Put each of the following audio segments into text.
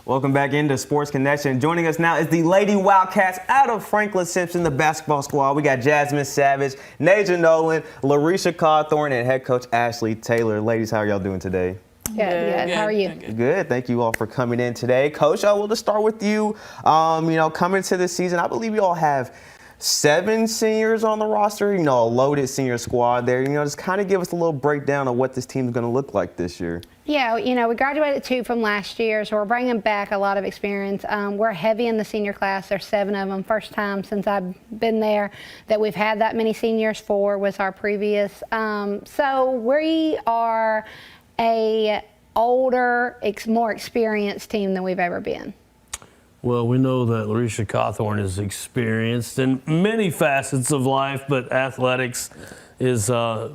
Welcome back into Sports Connection. Joining us now is the Lady Wildcats out of Franklin-Simpson, the basketball squad. We got Jasmine Savage, Naja Nolan, Larisha Cawthorn, and head coach Ashley Taylor. Ladies, how are y'all doing today? Good. How are you? Good. Thank you all for coming in today. Coach, I will just start with you. Coming to this season, I believe you all have 7 seniors on the roster, a loaded senior squad there. Just kind of give us a little breakdown of what this team is going to look like this year. Yeah, we graduated 2 from last year, so we're bringing back a lot of experience. We're heavy in the senior class. There's 7 of them. First time since I've been there that we've had that many seniors. 4 was our previous. So we are a older, more experienced team than we've ever been. Well, we know that Larisha Cawthorn is experienced in many facets of life, but athletics is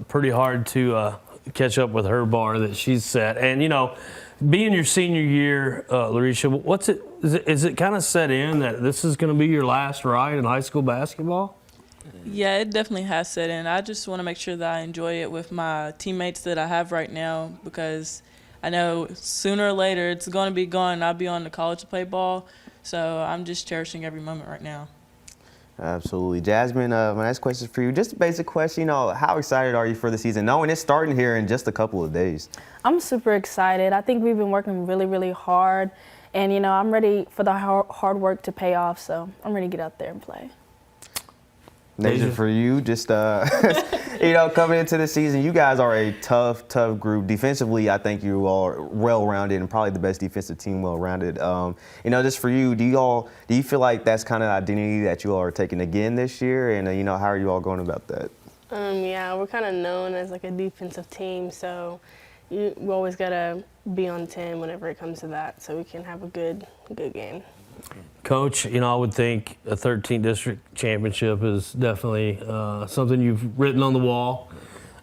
pretty hard to catch up with her bar that she's set. And, being your senior year, Larisha, is it kind of set in that this is going to be your last ride in high school basketball? Yeah, it definitely has set in. I just want to make sure that I enjoy it with my teammates that I have right now, because I know sooner or later it's going to be gone and I'll be on to college to play ball. So I'm just cherishing every moment right now. Absolutely. Jasmine, my next question is for you. Just a basic question, how excited are you for the season, knowing it's starting here in just a couple of days? I'm super excited. I think we've been working really, really hard. And, I'm ready for the hard work to pay off. So I'm ready to get out there and play. Naja, for you, just, coming into the season, you guys are a tough group. Defensively, I think you all are well-rounded and probably the best defensive team well-rounded. Just for you, do you feel like that's kind of the identity that you all are taking again this year? And, how are you all going about that? Yeah, we're kind of known as like a defensive team, so we always got to be on 10 whenever it comes to that, so we can have a good game. Coach, I would think a 13th district championship is definitely something you've written on the wall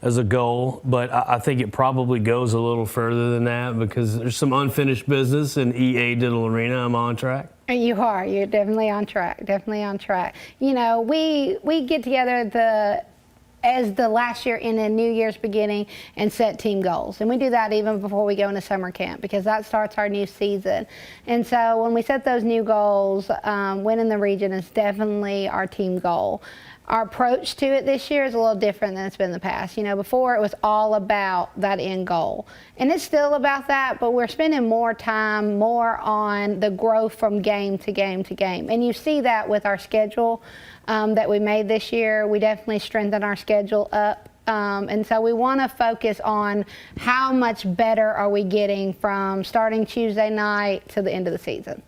as a goal, but I think it probably goes a little further than that because there's some unfinished business in EA Diddle Arena. I'm on track. You are. You're definitely on track. Definitely on track. We get together as the last year in the New Year's beginning and set team goals. And we do that even before we go into summer camp because that starts our new season. And so when we set those new goals, winning the region is definitely our team goal. Our approach to it this year is a little different than it's been in the past. Before it was all about that end goal. And it's still about that, but we're spending more time, more on the growth from game to game to game. And you see that with our schedule that we made this year. We definitely strengthened our schedule up. And so we want to focus on how much better are we getting from starting Tuesday night to the end of the season.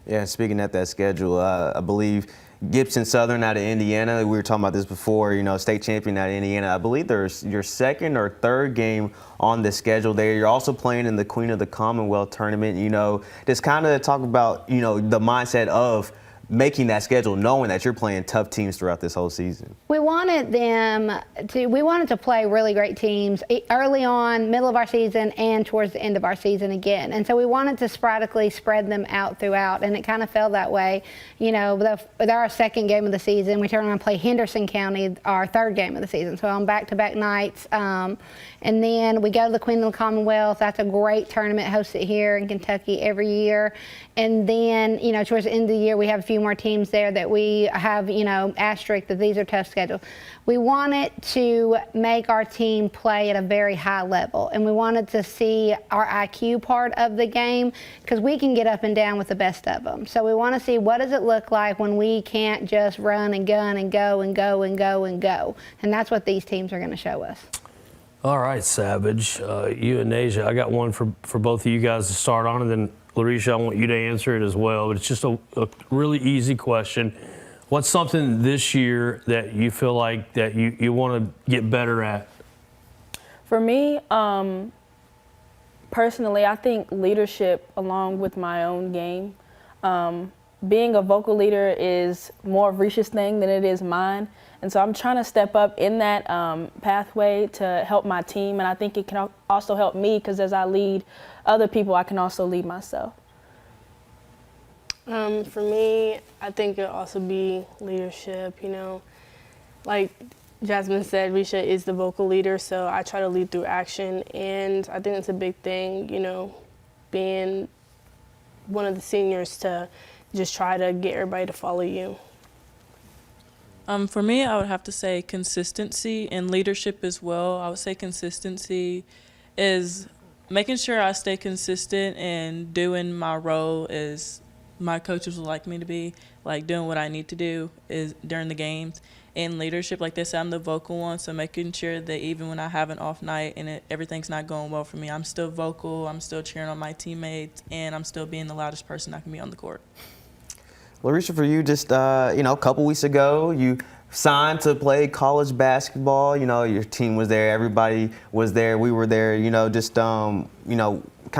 Yeah, speaking at that schedule, I believe Gibson Southern out of Indiana, we were talking about this before, state champion out of Indiana. I believe there's your 2nd or 3rd game on the schedule there. You're also playing in the Queen of the Commonwealth tournament. Just kind of talk about, the mindset of making that schedule, knowing that you're playing tough teams throughout this whole season. We wanted to play really great teams early on, middle of our season, and towards the end of our season again. And so we wanted to sporadically spread them out throughout, and it kind of fell that way. They're our 2nd game of the season. We turn around and play Henderson County, our 3rd game of the season. So on back-to-back nights. And then we go to the Queen of the Commonwealth. That's a great tournament hosted here in Kentucky every year. And then, towards the end of the year, we have a few more teams there that we have, asterisk that these are tough schedules. We wanted to make our team play at a very high level, and we wanted to see our IQ part of the game because we can get up and down with the best of them. So we want to see what does it look like when we can't just run and gun and go and go and go and go. And that's what these teams are going to show us. All right, Savage, you and Naja, I got one for both of you guys to start on, and then Larisha, I want you to answer it as well. But it's just a really easy question. What's something this year that you feel like that you want to get better at? For me, personally, I think leadership along with my own game. Being a vocal leader is more of Risha's thing than it is mine. And so I'm trying to step up in that pathway to help my team. And I think it can also help me because as I lead other people, I can also lead myself. For me, I think it'll also be leadership, Like Jasmine said, Risha is the vocal leader, so I try to lead through action. And I think it's a big thing, being one of the seniors to just try to get everybody to follow you? For me, I would have to say consistency and leadership as well. I would say consistency is making sure I stay consistent and doing my role as my coaches would like me to be, like doing what I need to do is during the games. And leadership, like they said, I'm the vocal one, so making sure that even when I have an off night and everything's not going well for me, I'm still vocal, I'm still cheering on my teammates, and I'm still being the loudest person I can be on the court. Larisha, for you, just a couple weeks ago, you signed to play college basketball. Your team was there, everybody was there, we were there. Just kind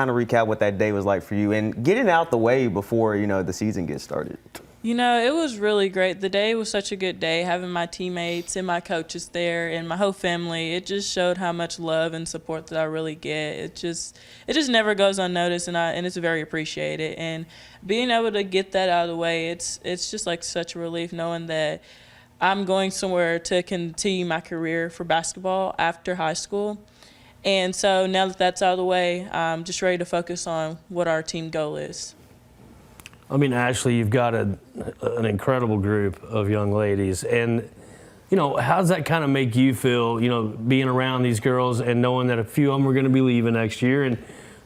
of recap what that day was like for you and getting out the way before the season gets started. It was really great. The day was such a good day, having my teammates and my coaches there and my whole family. It just showed how much love and support that I really get. It just never goes unnoticed, and it's very appreciated. And being able to get that out of the way, it's just like such a relief knowing that I'm going somewhere to continue my career for basketball after high school. And so now that that's out of the way, I'm just ready to focus on what our team goal is. I mean, Ashley, you've got an incredible group of young ladies. And, how does that kind of make you feel, being around these girls and knowing that a few of them are going to be leaving next year? And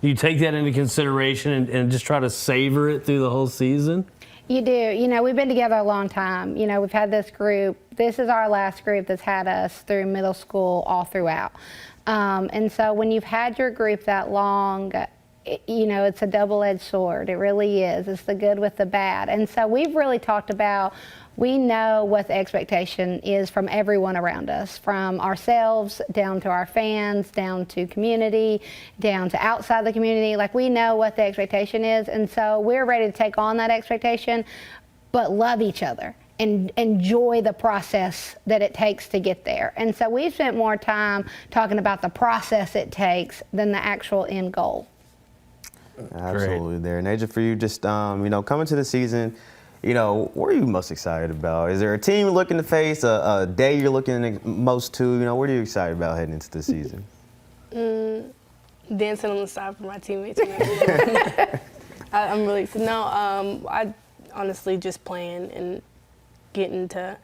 you take that into consideration and just try to savor it through the whole season? You do. We've been together a long time. We've had this group. This is our last group that's had us through middle school all throughout. And so when you've had your group that long, it's a double-edged sword. It really is. It's the good with the bad. And so we've really talked about, we know what the expectation is from everyone around us, from ourselves down to our fans, down to community, down to outside the community. Like, we know what the expectation is. And so we're ready to take on that expectation, but love each other and enjoy the process that it takes to get there. And so we've spent more time talking about the process it takes than the actual end goal. Absolutely. There. Naja, for you, just coming to the season, what are you most excited about? Is there a team you're looking to face, a day you're looking most to? What are you excited about heading into the season? Dancing on the side for my teammates. I'm really excited. No, I honestly just playing and getting to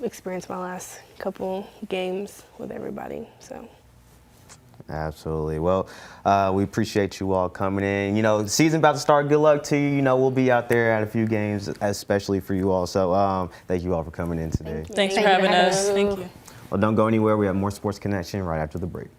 experience my last couple games with everybody. So. Absolutely. Well, we appreciate you all coming in. The season's about to start. Good luck to you. We'll be out there at a few games, especially for you all. So thank you all for coming in today. Thanks for having us. Thank you. Well, don't go anywhere. We have more Sports Connection right after the break.